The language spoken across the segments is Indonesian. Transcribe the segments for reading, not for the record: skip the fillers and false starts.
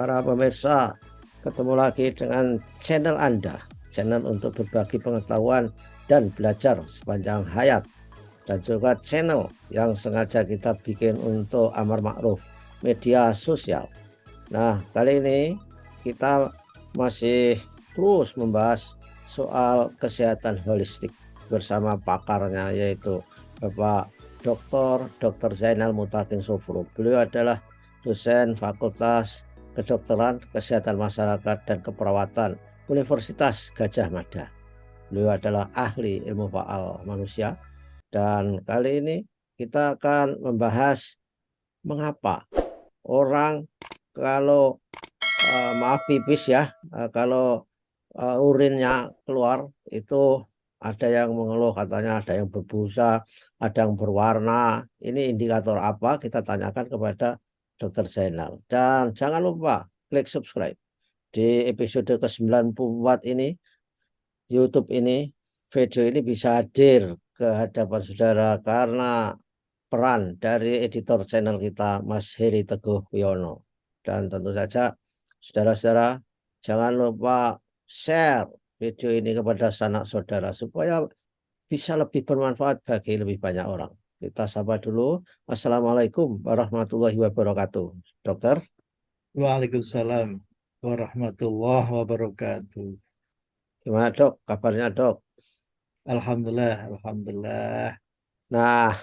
para pemirsa, ketemu lagi dengan channel Anda, channel untuk berbagi pengetahuan dan belajar sepanjang hayat, dan juga channel yang sengaja kita bikin untuk amar ma'ruf media sosial. Nah, kali ini kita masih terus membahas soal kesehatan holistik bersama pakarnya, yaitu Bapak Dr. Zainal Mutakin Sofro. Beliau adalah dosen Fakultas Kedokteran, Kesehatan Masyarakat dan Keperawatan Universitas Gadjah Mada. Beliau adalah ahli ilmu faal manusia, dan kali ini kita akan membahas mengapa orang kalau maaf pipis ya, kalau urinnya keluar itu ada yang mengeluh, katanya ada yang berbusa, ada yang berwarna. Ini indikator apa? Kita tanyakan kepada Dr. Zainal. Dan jangan lupa klik subscribe. Di episode ke-94 ini, YouTube ini, video ini bisa hadir ke hadapan saudara karena peran dari editor channel kita, Mas Heri Teguh Wiono. Dan tentu saja saudara-saudara jangan lupa share video ini kepada sanak saudara supaya bisa lebih bermanfaat bagi lebih banyak orang. Kita sapa dulu. Assalamualaikum warahmatullahi wabarakatuh. Dokter, Waalaikumsalam warahmatullahi wabarakatuh. gimana dok? Kabarnya dok? Alhamdulillah, alhamdulillah. Nah,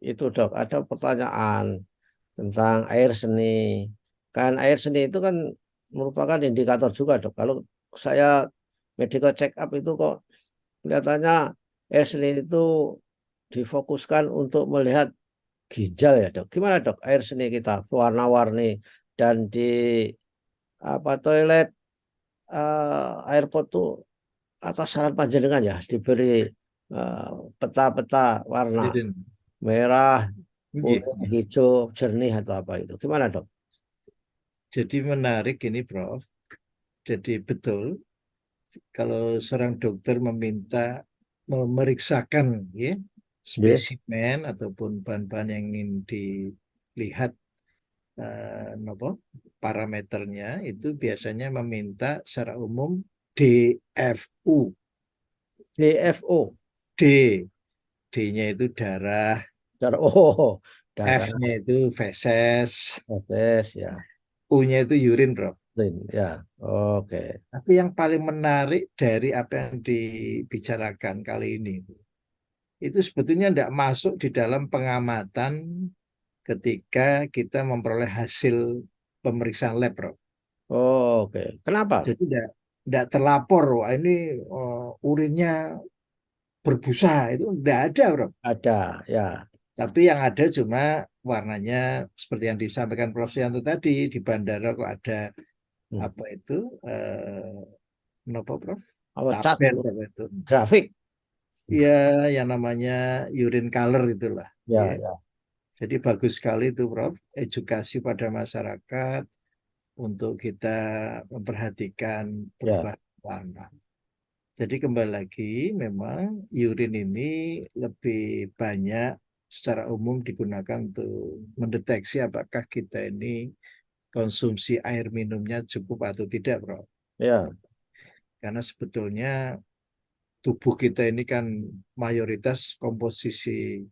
itu dok, ada pertanyaan tentang air seni. Kan air seni itu kan merupakan indikator juga dok. Kalau saya medical check up itu kok kelihatannya air seni itu difokuskan untuk melihat ginjal ya dok. Gimana dok air seni kita warna-warni, dan di toilet airport tuh atas saran panjenengan ya diberi eh, peta-peta warna Jadi, merah, nggih. kuning, hijau, jernih atau apa itu. Gimana dok? Jadi menarik ini, Prof. Jadi betul kalau seorang dokter meminta memeriksakan ya, Yes. spesimen ataupun bahan-bahan yang ingin dilihat nopo parameternya itu biasanya meminta secara umum DFU. DFO. D, D-nya itu darah, Oh, darah, F-nya itu feses, proses ya, U-nya itu urine, Bro. rin ya. Oke. Tapi yang paling menarik dari apa yang dibicarakan kali ini, itu sebetulnya tidak masuk di dalam pengamatan ketika kita memperoleh hasil pemeriksaan lab, Bro. Oke. Kenapa? Jadi tidak terlapor, wah ini urinnya berbusa, itu tidak ada, Bro. Ada ya. Tapi yang ada cuma warnanya seperti yang disampaikan Prof. Yanto tadi, di bandara kok ada Hmm. apa itu apa Prof? Apa cat Tabel apa itu? grafik? Ya, yang namanya urine color itulah. Ya. Ya, ya. Jadi bagus sekali itu Prof. Edukasi pada masyarakat untuk kita memperhatikan Ya. perubahan warna. Jadi kembali lagi, memang urine ini lebih banyak secara umum digunakan untuk mendeteksi apakah kita ini konsumsi air minumnya cukup atau tidak, Bro. Ya. Karena sebetulnya tubuh kita ini kan mayoritas komposisi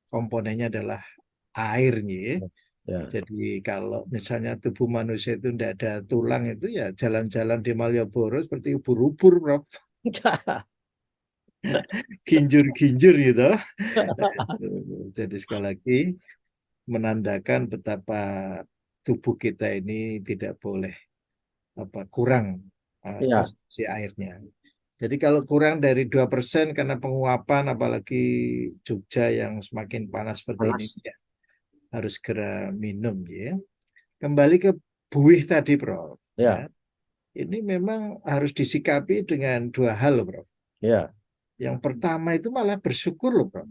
komponennya adalah airnya. Ya. Jadi kalau misalnya tubuh manusia itu tidak ada tulang itu ya jalan-jalan di Malioboro seperti ubur-ubur, Bro. Ginjur-ginjur gitu. Jadi sekali lagi menandakan betapa tubuh kita ini tidak boleh kurang Ya. konsumsi airnya. Jadi kalau kurang dari 2% karena penguapan, apalagi Jogja yang semakin panas seperti ini, Panas. ya, harus segera minum ya. Kembali ke buih tadi, Prof. Ya, Ya. ini memang harus disikapi dengan dua hal, Prof. Ya. Yang pertama itu malah bersyukur loh, Prof.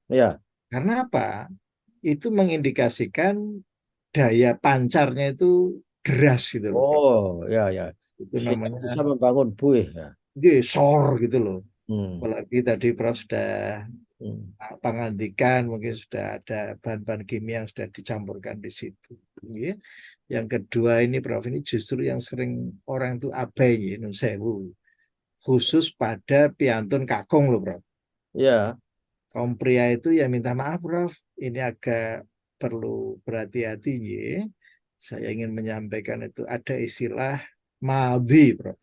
Ya. Karena apa? Itu mengindikasikan daya pancarnya itu deras gitu loh, Prof. Oh, ya, ya. Itu Bisa namanya membangun buih ya. gesor gitu loh. Hmm. Apalagi tadi Prof sudah Hmm. pangandikan, mungkin sudah ada bahan-bahan kimia yang sudah dicampurkan di situ. Ya. Yang kedua ini Prof, ini justru yang sering orang itu abai ya, nun sewu. Khusus pada piantun kakung loh Prof. Ya. Kaum pria itu ya minta maaf Prof, ini agak perlu berhati-hati ya. Saya ingin menyampaikan itu ada istilah madhi Prof.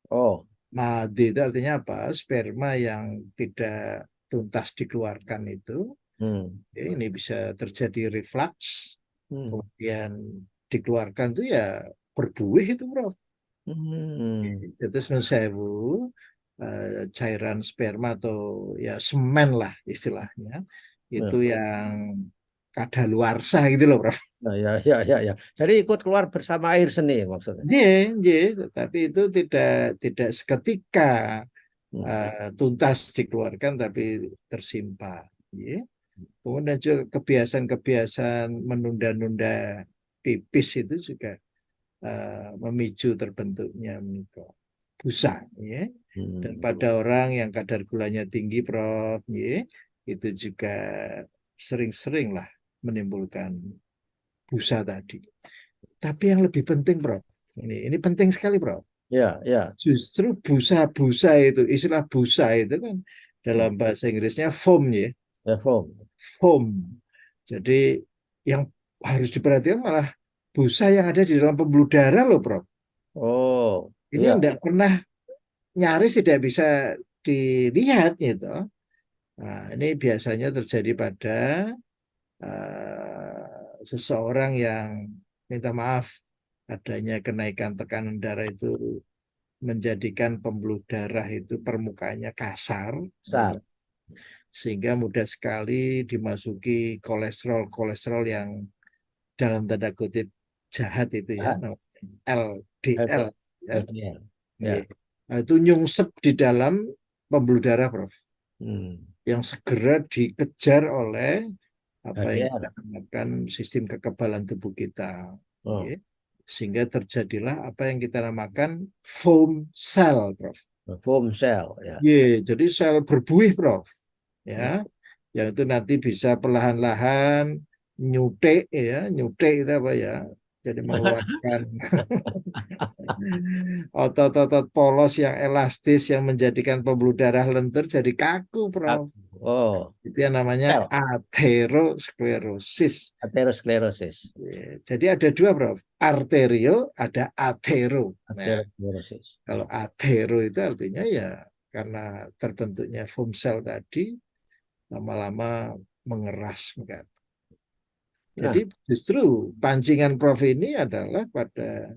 Oh. Madhi itu artinya apa? Sperma yang tidak tuntas dikeluarkan itu, Hmm. ya ini bisa terjadi reflux, Hmm. kemudian dikeluarkan itu ya berbuih itu Prof. Hmm. Itu nun sewu, cairan sperma atau ya semen lah istilahnya, itu Ya. yang kadaluarsa gitu loh Prof. Ya, ya, ya, ya, ya. Jadi ikut keluar bersama air seni maksudnya. J, J, tapi itu tidak seketika Hmm. tuntas dikeluarkan tapi tersimpan. J. Kemudian juga kebiasaan-kebiasaan menunda-nunda pipis itu juga memicu terbentuknya busa, ya. Dan Hmm. pada orang yang kadar gulanya tinggi, Prof, ya, itu juga sering-sering lah menimbulkan busa tadi. Tapi yang lebih penting, Prof, ini penting sekali, Prof. Ya, ya. Justru busa-busa itu, istilah busa itu kan dalam Hmm. bahasa Inggrisnya foam, ya, Ya, foam. foam. Jadi yang harus diperhatikan malah busa yang ada di dalam pembuluh darah loh, Prof. Oh, Ini iya. tidak pernah, nyaris tidak bisa dilihat gitu. Nah, ini biasanya terjadi pada seseorang yang minta maaf adanya kenaikan tekanan darah itu menjadikan pembuluh darah itu permukaannya kasar, ya, Besar. sehingga mudah sekali dimasuki kolesterol yang dalam tanda kutip jahat itu ya, Ah, namanya LDL, ya. LDL. Iya. Ya. Nah, itu nyungsep di dalam pembuluh darah, Prof, Hmm. yang segera dikejar oleh apa yang kita HDR. namakan sistem kekebalan tubuh kita, ya. Oh, Sehingga terjadilah apa yang kita namakan foam cell, Prof. foam cell. Ya. Ya, jadi sel berbuih, Prof. Ya, Hmm. yang itu nanti bisa perlahan-lahan nyutek itu apa ya? Jadi mengeluarkan otot-otot polos yang elastis yang menjadikan pembuluh darah lentur jadi kaku, Prof. Oh, Itu yang namanya sel. aterosklerosis. Aterosklerosis. Ya, jadi ada dua, Prof. Arterio, ada atero. Nah, Aterosklerosis. kalau atero itu artinya ya karena terbentuknya foam cell tadi lama-lama mengeras. Kan. Jadi Nah, justru pancingan Prof ini adalah pada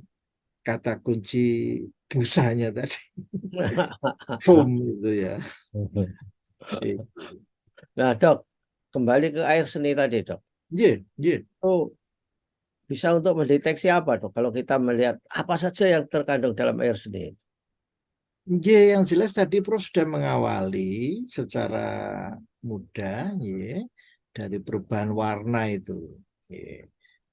kata kunci busanya tadi, foam itu ya. nah, Dok, kembali ke air seni tadi, Dok. Iya, iya. Oh, bisa untuk mendeteksi apa, Dok? Kalau kita melihat apa saja yang terkandung dalam air seni. J, yang jelas tadi Prof sudah mengawali secara mudah, ya, dari perubahan warna itu. Ya.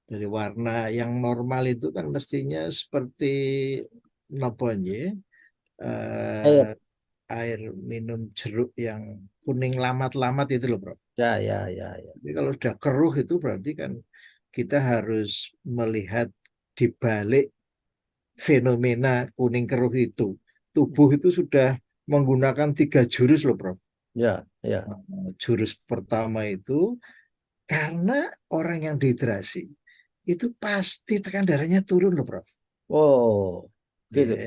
Dari warna yang normal itu kan mestinya seperti nopo, ya, Air. eh, air minum jeruk yang kuning lamat-lamat itu loh, Prof. Ya, ya, ya, ya. Jadi kalau sudah keruh itu berarti kan kita harus melihat di balik fenomena kuning keruh itu. Tubuh itu sudah menggunakan tiga jurus loh, Prof. Ya, ya. Jurus pertama itu karena orang yang dehidrasi itu pasti tekan darahnya turun loh, Prof. Oh, gitu. Ya,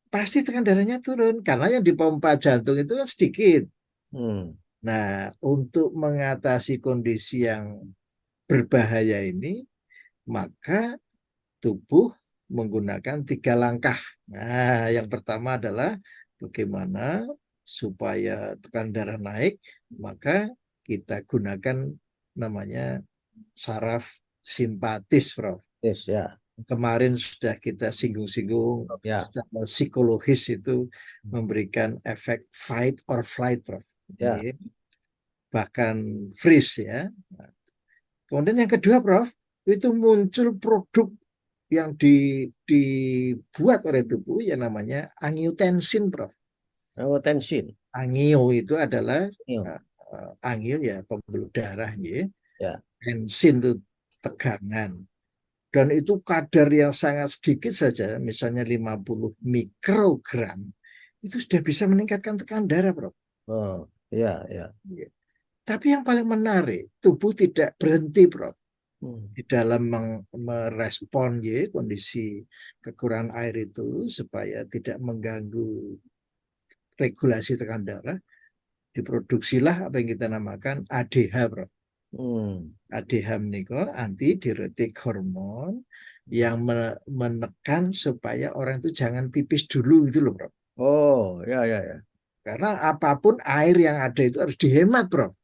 pasti tekan darahnya turun karena yang dipompa jantung itu kan sedikit. Hmm. Nah, untuk mengatasi kondisi yang berbahaya ini, maka tubuh menggunakan tiga langkah. Nah, yang pertama adalah bagaimana supaya tekanan darah naik, maka kita gunakan namanya saraf simpatis, Prof. Yes, ya. Kemarin sudah kita singgung-singgung Ya, secara psikologis itu memberikan efek fight or flight, Prof. ya. Ini bahkan freeze ya. Kemudian yang kedua, Prof, itu muncul produk yang dibuat oleh tubuh yang namanya angiotensin, Prof. Oh, tensin. Angio itu adalah Iya. angio ya pembuluh darah, ya. Ya. Tensin itu tegangan. Dan itu kadar yang sangat sedikit saja, misalnya 50 mikrogram, itu sudah bisa meningkatkan tekanan darah, Bro. Oh, ya, ya. Ya. Tapi yang paling menarik, tubuh tidak berhenti, Bro, Hmm. di dalam merespon ya, kondisi kekurangan air itu supaya tidak mengganggu regulasi tekanan darah. Diproduksilah apa yang kita namakan ADH, Bro. Hmm. ADH niko antidiuretik hormon yang menekan supaya orang itu jangan pipis dulu gitu loh, Bro. Oh, ya, ya, ya. Karena apapun air yang ada itu harus dihemat, Bro.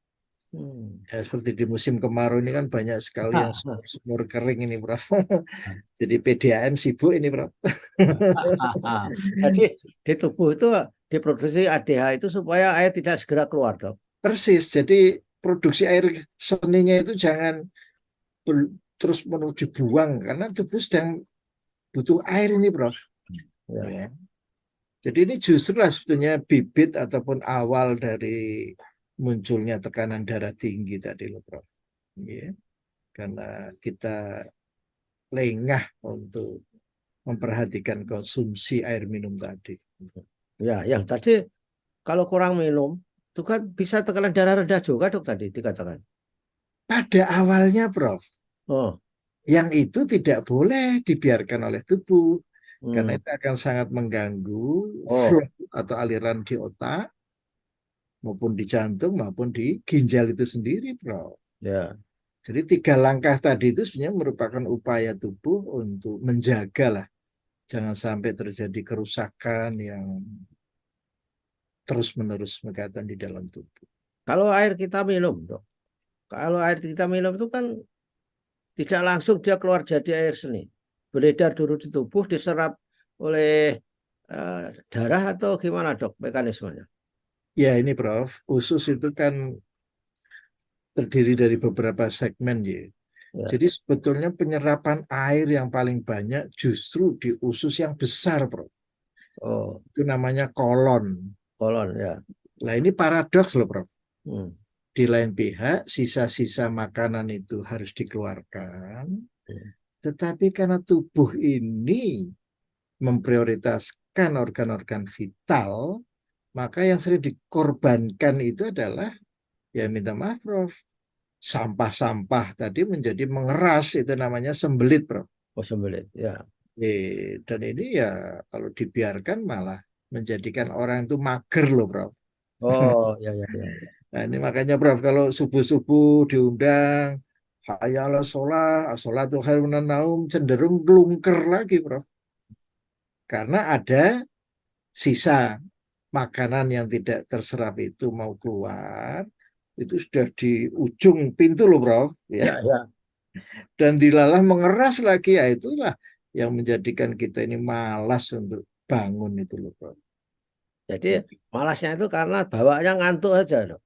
Hmm. Ya, seperti di musim kemarau ini kan banyak sekali yang sumur kering ini, Bro. Jadi PDAM sibuk ini, Bro. Jadi di tubuh itu diproduksi ADH itu supaya air tidak segera keluar, Dok. Persis. Jadi produksi air seninya itu jangan terus menerus dibuang karena tubuh sedang butuh air ini, Bro. Ya. Ya. Jadi ini justru lah sebetulnya bibit ataupun awal dari munculnya tekanan darah tinggi tadi loh, Prof. Ya. Karena kita lengah untuk memperhatikan konsumsi air minum tadi. Ya, yang tadi kalau kurang minum itu kan bisa tekanan darah rendah juga, Dok, tadi dikatakan. Pada awalnya, Prof, Oh. yang itu tidak boleh dibiarkan oleh tubuh karena Hmm. itu akan sangat mengganggu Oh, flow atau aliran di otak maupun di jantung maupun di ginjal itu sendiri, Prof. ya. Jadi 3 langkah tadi itu sebenarnya merupakan upaya tubuh untuk menjaga lah, jangan sampai terjadi kerusakan yang terus-menerus berkaitan di dalam tubuh. Kalau air kita minum, Dok. Kalau air kita minum itu kan tidak langsung dia keluar jadi air seni. Beredar dulu di tubuh, diserap oleh darah atau gimana, Dok, mekanismenya? Ya ini Prof, usus itu kan terdiri dari beberapa segmen ya. Ya. Jadi sebetulnya penyerapan air yang paling banyak justru di usus yang besar, Prof. Oh, Itu namanya kolon. kolon ya. Nah ini paradoks loh, Prof. Hmm. Di lain pihak, sisa-sisa makanan itu harus dikeluarkan, Hmm. tetapi karena tubuh ini memprioritaskan organ-organ vital, maka yang sering dikorbankan itu adalah, ya minta maaf, Prof, sampah-sampah tadi menjadi mengeras, itu namanya sembelit, Prof. Oh, sembelit ya. Dan ini ya kalau dibiarkan malah menjadikan orang itu mager loh, Prof. Oh, ya, ya, ya, ya. Nah ini makanya, Prof, kalau subuh-subuh diundang, hayya ala sholat, sholatu khairun minan naum, cenderung glungker lagi, Prof. Karena ada sisa makanan yang tidak terserap itu mau keluar, itu sudah di ujung pintu loh, Prof. Ya. Ya, ya. Dan dilalah mengeras lagi, ya itulah yang menjadikan kita ini malas untuk bangun itu loh, Prof. Jadi malasnya itu karena bawaannya ngantuk aja, Dok.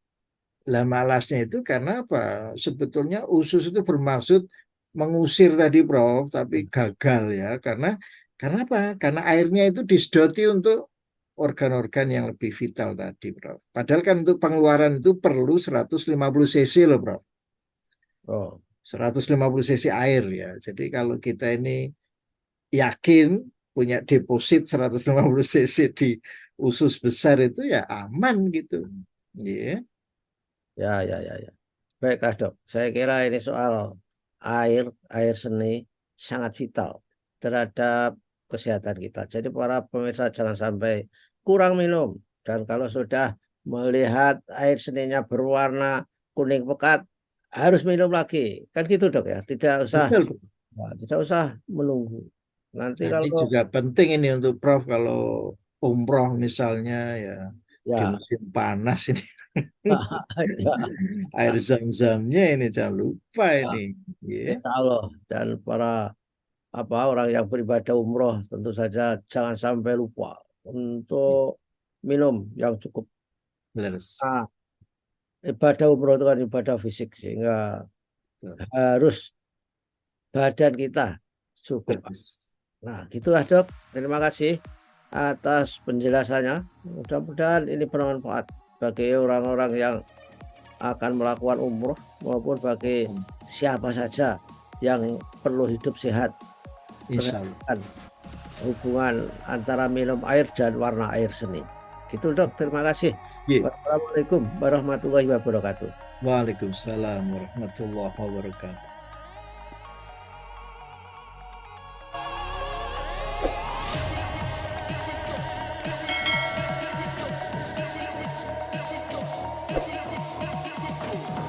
Lah malasnya itu karena apa? Sebetulnya usus itu bermaksud mengusir tadi, Prof, tapi gagal ya. Karena apa? Karena airnya itu disedoti untuk organ-organ yang lebih vital tadi, Prof. Padahal kan untuk pengeluaran itu perlu 150 cc loh, Prof. Oh, 150 cc air ya. Jadi kalau kita ini yakin punya deposit 150 cc di usus besar itu ya aman gitu. Ya. ya, ya, ya, ya. Baiklah, Dok. Saya kira ini soal air, air seni sangat vital terhadap kesehatan kita. Jadi para pemirsa jangan sampai kurang minum. Dan kalau sudah melihat air seninya berwarna kuning pekat, harus minum lagi. Kan gitu, Dok ya. Betul. Tidak usah menunggu. Nanti Nah, ini kalau juga penting ini untuk Prof kalau umroh misalnya ya di ya, musim panas ini ya, air zam-zamnya ini jangan lupa ya, ini. Ya. insya Allah. Dan para orang yang beribadah umroh tentu saja jangan sampai lupa untuk minum yang cukup. Benar. Nah, ibadah umroh itu kan ibadah fisik sehingga harus badan kita cukup. Benar. Nah, gitulah, Dok. Terima kasih atas penjelasannya. Mudah-mudahan ini bermanfaat bagi orang-orang yang akan melakukan umroh maupun bagi siapa saja yang perlu hidup sehat, Insya Allah. berdasarkan hubungan antara minum air dan warna air seni. Gitu dok, terima kasih. Ye. Wassalamualaikum warahmatullahi wabarakatuh. Waalaikumsalam warahmatullahi wabarakatuh.